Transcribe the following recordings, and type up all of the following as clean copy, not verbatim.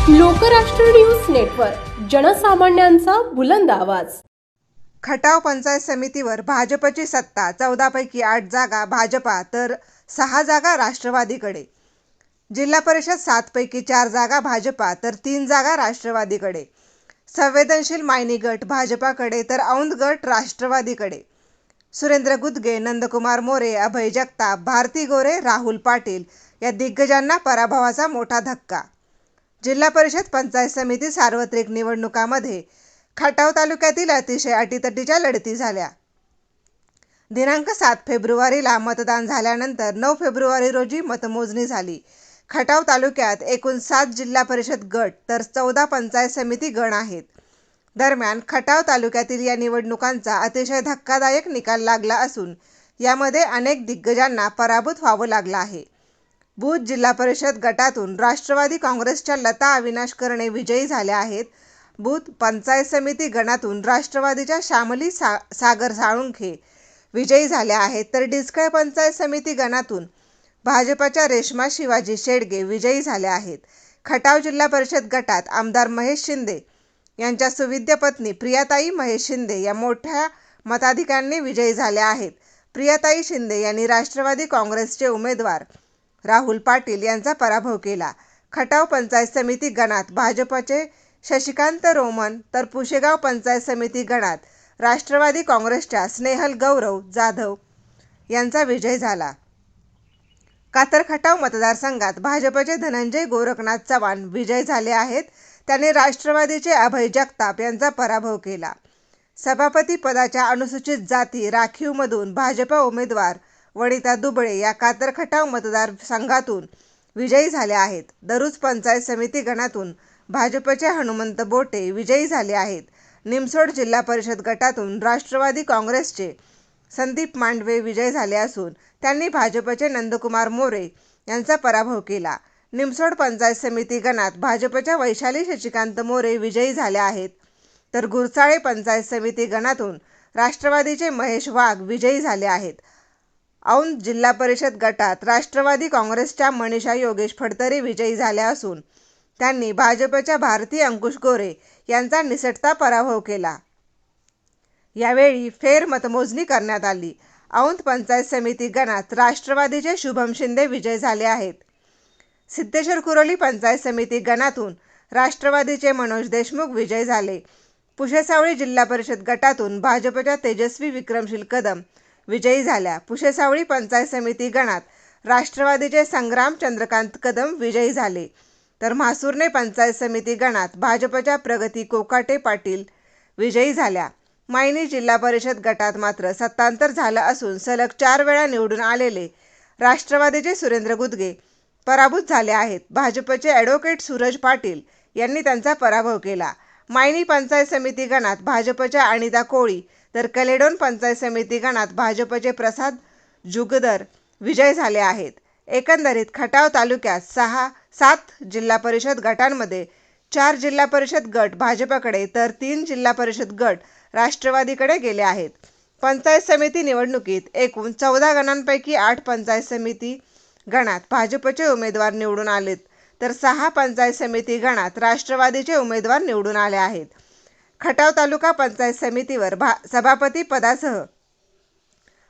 Lokrashtra news network, जनसामान्यांचा बुलंद आवाज। खटाव पंचायत समितीवर भाजपची सत्ता। 14 पैकी 8 जागा भाजपा तर 6 जागा राष्ट्रवादीकडे। जिल्हा परिषद 7 पैकी 4 जागा भाजपा तर 3 जागा राष्ट्रवादीकडे। संवेदनशील मायनी गट भाजपाकडे तर औंध गट राष्ट्रवादीकडे। सुरेंद्र गुदगे, नंदकुमार मोरे, अभय जगताप, भारती गोरे, राहुल पाटील या दिग्गजांना पराभवाचा मोठा धक्का। जिल्हा परिषद पंचायत समिती सार्वत्रिक निवडणुकामध्ये खटाव तालुक्यातील अतिशय अटीतटीच्या लढती झाल्या। दिनांक 7 फेब्रुवारीला मतदान झाल्यानंतर 9 फेब्रुवारी रोजी मतमोजणी झाली। खटाव तालुक्यात एकूण 7 जिल्हा परिषद गट तर 14 पंचायत समिती गण आहेत। दरम्यान खटाव तालुक्यातील या निवडणुकांचा अतिशय धक्कादायक निकाल लागला असून यामध्ये अनेक दिग्गजांना पराभूत व्हावं लागलं आहे। बुध जिल्हा परिषद गटातून राष्ट्रवादी काँग्रेसच्या लता अविनाश करणे विजयी झाल्या आहेत। बुध पंचायत समिती गणातून राष्ट्रवादीच्या श्यामली सागर साळुंखे विजयी झाल्या आहेत, तर डिसकळ पंचायत समिती गणातून भाजपच्या रेश्मा शिवाजी शेडगे विजयी झाल्या आहेत। खटाव जिल्हा परिषद गटात आमदार महेश शिंदे यांच्या सुविद्य पत्नी प्रियाताई महेश शिंदे या मोठ्या मताधिक्याने विजयी झाल्या आहेत। प्रियाताई शिंदे यांनी राष्ट्रवादी काँग्रेसचे उमेदवार राहुल पाटील यांचा पराभव केला। खटाव पंचायत समिती गणात भाजपचे शशिकांत रोमन तर पुशेगाव पंचायत समिती गणात राष्ट्रवादी काँग्रेसच्या स्नेहल गौरव जाधव यांचा विजय झाला। कातर खटाव मतदारसंघात भाजपचे धनंजय गोरखनाथ चव्हाण विजयी झाले आहेत। त्यांनी राष्ट्रवादीचे अभय जगताप यांचा पराभव केला। सभापती पदाच्या अनुसूचित जाती राखीवमधून भाजप उमेदवार वनिता दुबळे या कातर खटाव मतदारसंघातून विजयी झाल्या आहेत। दरुज पंचायत समिती गणातून भाजपचे हनुमंत बोटे विजयी झाले आहेत। निमसोड जिल्हा परिषद गटातून राष्ट्रवादी काँग्रेसचे संदीप मांडवे विजयी झाले असून त्यांनी भाजपचे नंदकुमार मोरे यांचा पराभव केला। निमसोड पंचायत समिती गणात भाजपच्या वैशाली शशिकांत मोरे विजयी झाल्या आहेत, तर गुरसाळे पंचायत समिती गणातून राष्ट्रवादीचे महेश वाघ विजयी झाले आहेत। औंध जिल्हा परिषद गटात राष्ट्रवादी काँग्रेसच्या मनीषा योगेश फडतरे विजयी झाल्या असून त्यांनी भाजपच्या भारती अंकुश गोरे यांचा निसटता पराभव केला। यावेळी फेर मतमोजणी करण्यात आली। औंध पंचायत समिती गणात राष्ट्रवादीचे शुभम शिंदे विजयी झाले आहेत। सिद्धेश्वर कुरोली पंचायत समिती गणातून राष्ट्रवादीचे मनोज देशमुख विजयी झाले। पुशेसावळी जिल्हा परिषद गटातून भाजपच्या तेजस्वी विक्रमशील कदम विजयी झाल्या। पुशेसावळी पंचायत समिती गणात राष्ट्रवादीचे संग्राम चंद्रकांत कदम विजयी झाले, तर म्हासुर्णे पंचायत समिती गणात भाजपच्या प्रगती कोकाटे पाटील विजयी झाल्या। मायनी जिल्हा परिषद गटात मात्र सत्तांतर झालं असून सलग 4 वेळा निवडून आलेले राष्ट्रवादीचे सुरेंद्र गुदगे पराभूत झाले आहेत। भाजपचे ॲडव्होकेट सूरज पाटील यांनी त्यांचा पराभव केला। मायनी पंचायत समिती गणात भाजपच्या अनिता कोळी तर कलेडोन पंचायत समिती गणात भाजपचे प्रसाद जुगदर विजयी झाले आहेत। एकंदरीत खटाव तालुक्यात 7 जिल्हा परिषद गटांमध्ये 4 जिल्हा परिषद गट भाजपकडे तर 3 जिल्हा परिषद गट राष्ट्रवादीकडे गेले आहेत। पंचायत समिती निवडणुकीत एकूण 14 गणांपैकी 8 पंचायत समिती गणात भाजपचे उमेदवार निवडून आलेत, तर 6 पंचायत समिती गणात राष्ट्रवादीचे उमेदवार निवडून आले आहेत। खटाव तालुका पंचायत समितीवर सभापती पदासह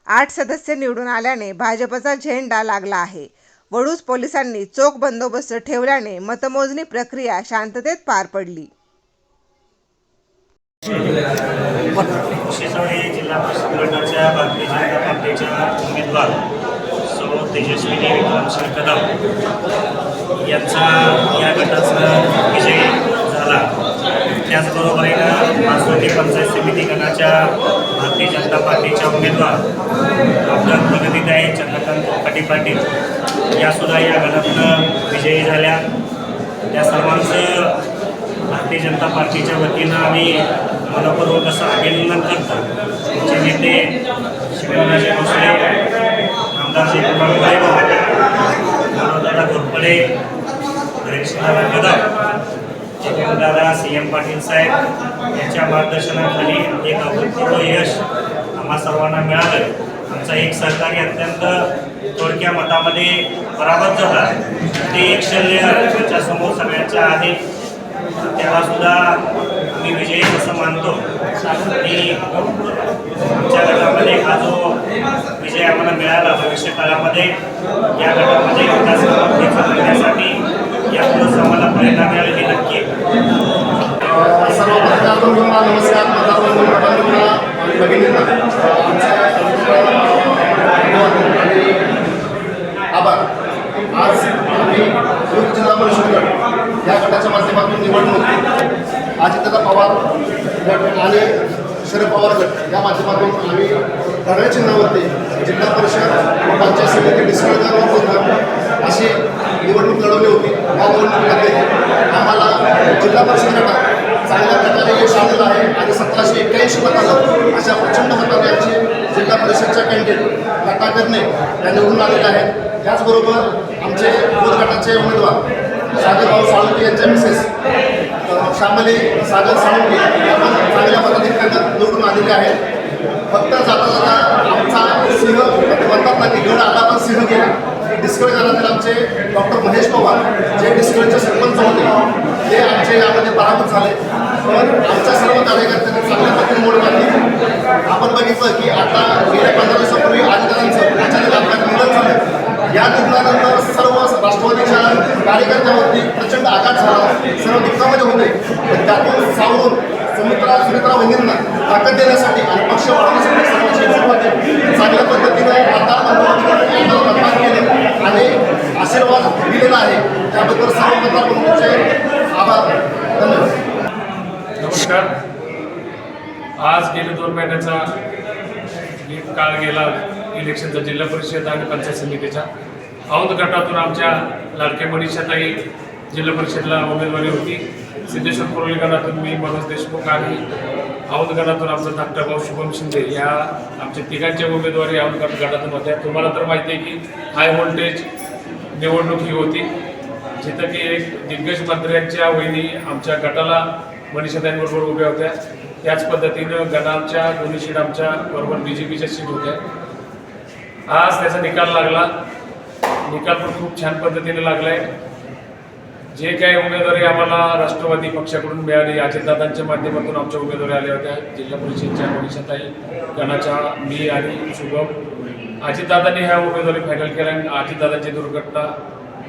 8 सदस्य निवडून आल्याने भाजपचा झेंडा लागला आहे। वडूज पोलिसांनी चोख बंदोबस्त ठेवल्याने मतमोजणी प्रक्रिया शांततेत पार पडली। पुशेसावळी जिल्हा परिषद गटाच्या भारतीय जनता पार्टीच्या उमेदवार सौ तेजस्विनी विक्रमशील कदम यांचा या गटाचा विजय झाला। त्याचबरोबरीनं म्हासुर्णे पंचायत समिती गणाच्या भारतीय जनता पार्टीच्या उमेदवार डॉक्टर प्रगतीताई चंद्रकांत कोकाटे पाटील यासुद्धा या गटातून विजयी झाल्या। त्या सर्वांचं भारतीय जनता पार्टीच्या वतीनं आम्ही मनपूर्वक असं अभिनंदन करतो। आमचे नेते शिवराजे भोसले, आमदार जयकुमार दादा घोरपडे, हरीशदादा कदम, दादा CM पाटील साहेब यांच्या मार्गदर्शनाखाली एक अभूतपूर्व यश आम्हा सर्वांना मिळालं। आमचा एक सहकारी अत्यंत थोडक्या मतामध्ये पराभूत झाला। ते एक शल्य त्याच्यासमोर सगळ्यांच्या आहे। त्याला सुद्धा मी विजयी असं मानतो आणि आमच्या गटामध्ये हा जो विजय आम्हाला मिळाला भविष्य काळामध्ये या गटामध्ये विकास कामात करण्यासाठी यातूनच आम्हाला प्रेरणा मिळाली ही नक्की सर्व पत्रकारांना नमस्कार. मतदार गटांना आणि भगिनींना आभार. आज आम्ही विरोधी जिल्हा परिषद गट या गटाच्या माध्यमातून निवडणूक अजितदादा पवार गट आणि शरद पवार गट या माध्यमातून आम्ही घड्याळ चिन्हावरती जिल्हा परिषद व पंचायत समिती डिस्कळगाव अशी निवडणूक लढवली होती. या निवडणुकीमध्ये आम्हाला जिल्हा परिषद गटात चांगल्या प्रकारे यश आलेलं आहे आणि 1781 मतांना अशा प्रचंड मतांनी आमचे जिल्हा परिषदच्या कॅन्डिडेट लता करणे या निवडून आलेले आहेत. त्याचबरोबर आमचे बूथ गटाचे उमेदवार सागरभाऊ साळुंके यांच्या मिसेस श्यामली सागर साळुंके या पण चांगल्या मताधिक्यानं निवडून आलेले आहेत. फक्त जाता जाता आमचा सिंह म्हणतात ना की गड आला पण सिंह गेला. डिस्कळ घरातील आमचे डॉक्टर महेश पवार जे डिस्कळचे सरपंच होते ते आमचे यामध्ये पराभूत झाले. पण आमच्या सर्व कार्यकर्त्यांनी चांगल्या पद्धतीने मोड काढली. आपण बघितलं की आता गेल्या 15 दिवसापूर्वी आदित्याचं अचानक अपघात निधन झालं. या निधनानंतर सर्व राष्ट्रवादीच्या कार्यकर्त्यांवरती प्रचंड आघात झाला. सर्व दुःखामध्ये होते. पण त्यातून सावरून सुमित्रा वहिनींना ताकद देण्यासाठी आणि पक्ष वाढवण्यासाठी सर्वांची एकजुट चांगल्या पद्धतीने मतदान केले आणि आशीर्वाद दिलेला आहे. त्याबद्दल सर्व मतदार बंधूंचे आभार. धन्यवाद. नमस्कार. आज गेले 2 महिन्याचा काळ गेला इलेक्शनचा जिल्हा परिषद आणि पंचायत समितीच्या. औंध गटातून आमच्या लाडक्या मनीषाताई जिल्हा परिषदला उमेदवारी होती. सिद्धेश्वर कुरोली गटातून मी मनोज देशमुख आणि औंध गटातून आमचा धाकटा भाऊ शुभम शिंदे या आमच्या तिघांच्या उमेदवारी औंध गटातून होत्या. तुम्हाला तर माहिती आहे की हाय व्होल्टेज निवडणूक ही होती जिथं की एक दिग्गज मंत्र्यांच्या वहिनी आमच्या गटाला मनीषाताईंबरोबर उभ्या होत्या. त्याच पद्धतीनं गटाच्या दोन्ही सीट आमच्या बरोबर BJPच्या सीट होत्या. आज त्याचा निकाल लागला. निकाल पण खूप छान पद्धतीने लागला आहे. जे काही उमेदवारी आम्हाला राष्ट्रवादी पक्षाकडून मिळाली अजितदादांच्या माध्यमातून आमच्या उमेदवारी आल्या होत्या. जिल्हा परिषदच्या मनीषाताई गणाच्या मी आणि शुभम. अजितदादांनी ह्या उमेदवारी फायनल केल्या आणि अजितदादांची दुर्घटना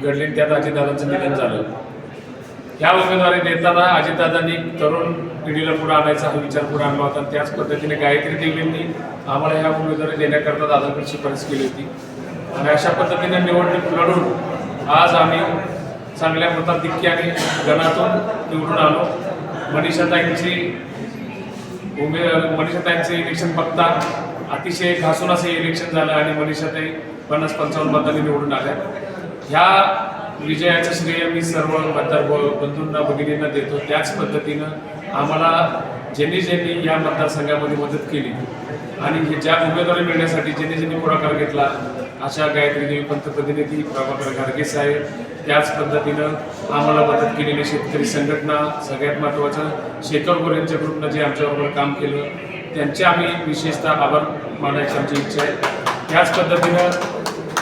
घडली त्यात अजितदादांचं निधन झालं. ह्या उमेदवारी देताना अजितदादांनी तरुण पिढीला पुढे आणायचा हा विचार पुढे आणला होता. त्याच पद्धतीने गायत्री देवींनी आम्हाला ह्या उमेदवारी देण्याकरता दादांकडे शिफारस केली होती आणि अशा पद्धतीने निवडणूक लढून आज आम्ही चांगल्या मताधिक्याने गणातून निवडून आलो. मनीषाताईंचं इलेक्शन बघता अतिशय घासून असं इलेक्शन झालं आणि मनीषाताई 50-55 मतांनी निवडून आल्या. ह्या विजयाचं श्रेय मी सर्व मतदार बंधूंना भगिनींना देतो. त्याच पद्धतीनं आम्हाला ज्यांनी या मतदारसंघामध्ये मदत केली आणि ज्या उमेदवारी मिळण्यासाठी ज्यांनी पुढाकार घेतला अशा गायत्री देवी पंतप्रतिनिधी प्रभाकर घारगे साहेब, त्याच पद्धतीनं आम्हाला मदत केलेली शेतकरी संघटना, सगळ्यात महत्त्वाचं शेखर गोरे यांच्या ग्रुपनं जे आमच्याबरोबर काम केलं त्यांचे आम्ही विशेषतः आभार मानायची आमची इच्छा आहे. त्याच पद्धतीनं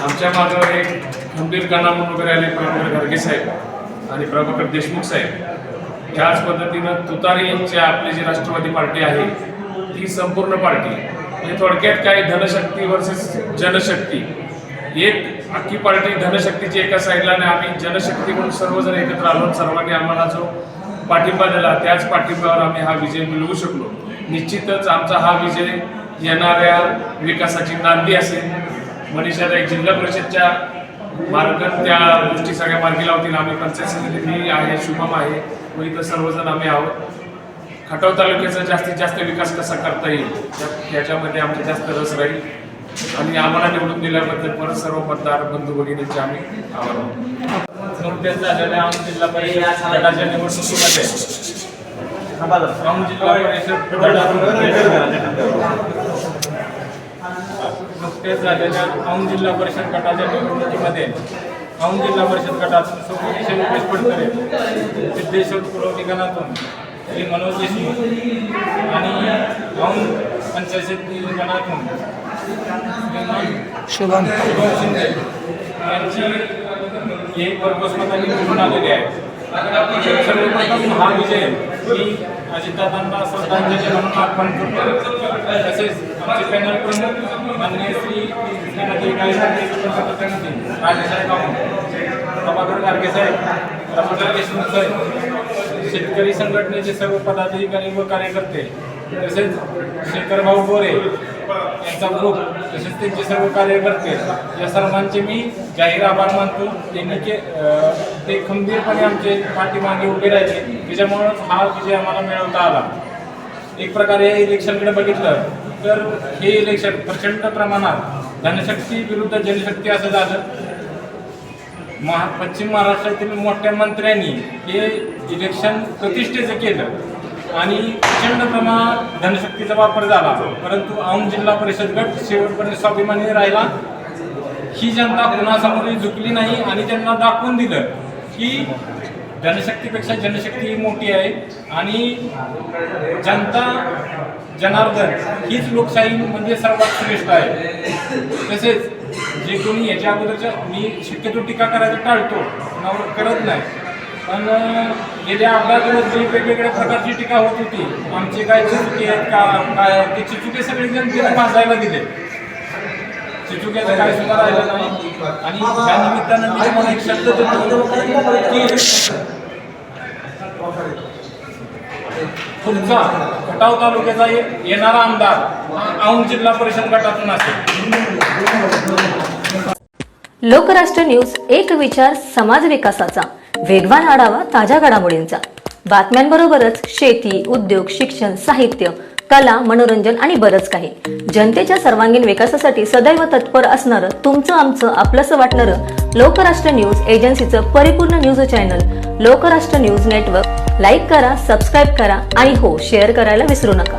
आमच्या मागं एक खंबीर गाणा म्हणून वगैरे आले प्रभाकर घारगे साहेब आणि प्रभाकर देशमुख साहेब. त्याच पद्धतीनं तुतारीच्या आपली जी राष्ट्रवादी पार्टी आहे ती संपूर्ण पार्टी म्हणजे थोडक्यात काय धनशक्ती वर्सेस जनशक्ती. एक अख्खी पार्टी धनशक्तीची एका साईडला आणि आम्ही जनशक्ती म्हणून सर्वजण एकत्र आलो. सर्वांनी आम्हाला जो पाठिंबा दिला त्याच पाठिंब्यावर आम्ही हा विजय मिळवू शकलो. निश्चितच आमचा हा विजय येणाऱ्या विकासाची नांदी असेल. मनीषाताई जिल्हा परिषदच्या मार्गात त्या गोष्टी सगळ्या मार्गी लावतील. आम्ही पंचायत समिती मी आहे, शुभम आहे व इथं सर्वजण आम्ही आहोत. खटाव तालुक्याचा जास्तीत जास्त विकास कसा करता येईल त्याच्यामध्ये आमचा जास्त रस राहील आणि आम्हाला निवडून दिल्याबद्दल परत सर्व मतदार बंधू भगिनींचे आम्ही आभार मानतो. नुकत्याच झालेल्या औंध जिल्हा परिषद गटाच्या निवडणुकीमध्ये औंध जिल्हा परिषद नुकत्याच झालेल्या औंध जिल्हा परिषद गटाच्या निवडणुकीमध्ये औंध जिल्हा परिषद गटातून सौकशी रुपेश पडतरे, सिद्धेश्वर कुरोली गणातून श्री मनोज देशमुख आणि औंध पंचायत समिती गणातून शुभम शिंदे यांची एक भरघोस मतांनी निवडून आलेली आहे. सर्वप्रथम हा विजय मी अजितदादांना श्रद्धांजली म्हणून अर्पण करतो. तसेच आमचे पॅनल प्रमुख माननीय श्री श्रीमती गायत्री राजेसाहेब प्रभाकर गाडगे साहेब, रमाकांत देशमुख साहेब, शेतकरी संघटनेचे सर्व पदाधिकारी व कार्यकर्ते, तसेच शेखरभाऊ गोरे यांचा ग्रुप, तसेच त्यांचे सर्व कार्यकर्ते, या सर्वांचे मी जाहीर आभार मानतो. त्यांनी ते खंबीरपणे आमचे पाठीमागे उभे राहिले, त्याच्यामुळं हा विजय आम्हाला मिळवता आला. एक प्रकारे या इलेक्शनकडे बघितलं तर हे इलेक्शन प्रचंड प्रमाणात धनशक्ती विरुद्ध जनशक्ती असं झालं. पश्चिम महाराष्ट्रातील मोठ्या मंत्र्यांनी हे इलेक्शन प्रतिष्ठेचं केलं आणि प्रचंड प्रमाणात धनशक्तीचा वापर झाला, परंतु औंध जिल्हा परिषद गट शेवटपर्यंत स्वाभिमानी राहिला. ही जनता कुणासमोर झुकली नाही आणि त्यांना दाखवून दिलं की जनशक्तीपेक्षा जनशक्ती ही मोठी आहे आणि जनता जनार्दन हीच लोकशाही म्हणजे सर्वात श्रेष्ठ आहे. तसेच जे कोणी याच्या अगोदरच्या मी शक्यतो टीका करायचं टाळतो, करत नाही, पण गेल्या अपघात दिवस जी वेगवेगळ्या प्रकारची टीका होत होती, आमचे काय चिचुके आहेत का काय, ते चिचुके सगळे जनतेने भाजायला दिले. चिचुक्याचं काय सुद्धा राहिलं नाही. आणि त्या निमित्तानं मी तुम्हाला एक शब्द देतो की तुमचा खटाव तालुक्याचा येणारा आमदार हा औंध जिल्हा परिषद गटातून असेल. लोकराष्ट्र न्यूज, एक विचार समाज विकासाचा, वेगवान आढावा ताज्या घडामोडींचा, बातम्यांबरोबरच शेती, उद्योग, शिक्षण, साहित्य, कला, मनोरंजन आणि बरंच काही. जनतेच्या सर्वांगीण विकासासाठी सदैव तत्पर असणारं, तुमचं आमचं आपलंसं वाटणारं लोकराष्ट्र न्यूज एजन्सीचं परिपूर्ण news channel Lokrashtra news network like करा, सबस्क्राईब करा आणि हो, शेअर करायला विसरू नका.